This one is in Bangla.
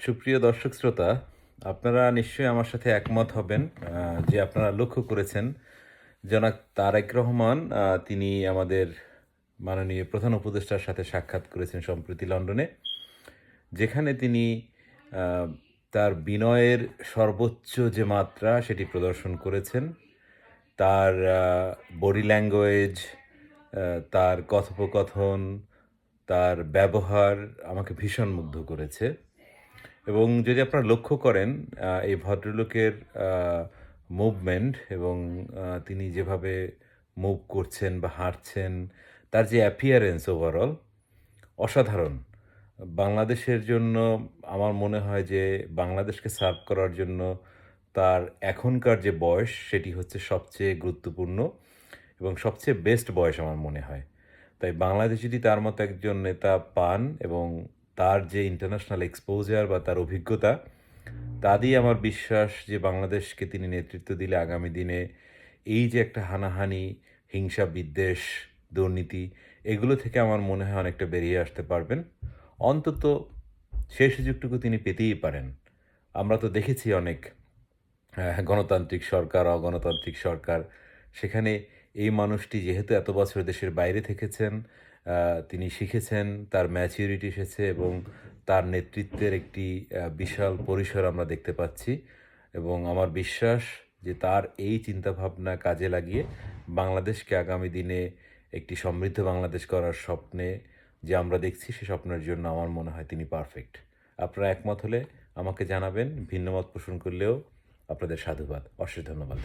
সুপ্রিয় দর্শক শ্রোতা, আপনারা নিশ্চয়ই আমার সাথে একমত হবেন যে আপনারা লক্ষ্য করেছেন জনাব তারেক রহমান তিনি আমাদের মাননীয় প্রধান উপদেষ্টার সাথে সাক্ষাৎ করেছেন সম্প্রতি লন্ডনে। যেখানে তিনি আ তার বিনয়ের সর্বোচ্চ যে মাত্রা সেটি প্রদর্শন করেছেন। তার বডি ল্যাঙ্গুয়েজ, তার কথোপকথন, তার ব্যবহার আমাকে ভীষণ মুগ্ধ করেছে। এবং যদি আপনারা লক্ষ্য করেন এই ভদ্রলোকের আ মুভমেন্ট এবং তিনি যেভাবে মুভ করছেন বা হাঁটছেন, তার যে অ্যাপিয়ারেন্স ওভারঅল অসাধারণ। বাংলাদেশের জন্য আমার মনে হয় যে বাংলাদেশকে সার্ভ করার জন্য তার এখনকার যে বয়স সেটি হচ্ছে সবচেয়ে গুরুত্বপূর্ণ এবং সবচেয়ে বেস্ট বয়স আমার মনে হয়। তাই বাংলাদেশ যদি তার মতো একজন নেতা পান এবং তার যে ইন্টারন্যাশনাল এক্সপোজার বা তার অভিজ্ঞতা, তা দিয়ে আমার বিশ্বাস যে বাংলাদেশকে তিনি নেতৃত্ব দিলে আগামী দিনে এই যে একটা হানাহানি, হিংসা, বিদ্বেষ, দুর্নীতি এগুলো থেকে আমার মনে হয় অনেকটা বেরিয়ে আসতে পারবেন। অন্তত সেই সুযোগটুকু তিনি পেতেই পারেন। আমরা তো দেখেছি অনেক গণতান্ত্রিক সরকার, অগণতান্ত্রিক সরকার। সেখানে এই মানুষটি যেহেতু এত বছর দেশের বাইরে থেকেছেন, তিনি শিখেছেন, তার ম্যাচুরিটি এসেছে এবং তার নেতৃত্বের একটি বিশাল পরিসর আমরা দেখতে পাচ্ছি এবং আমার বিশ্বাস যে তার এই চিন্তাভাবনা কাজে লাগিয়ে বাংলাদেশকে আগামী দিনে একটি সমৃদ্ধ বাংলাদেশ করার স্বপ্নে যে আমরা দেখছি, সে স্বপ্নের জন্য আমার মনে হয় তিনি পারফেক্ট। আপনারা একমত হলে আমাকে জানাবেন, ভিন্ন মত পোষণ করলেও আপনাদের সাধুবাদ। অশেষ ধন্যবাদ।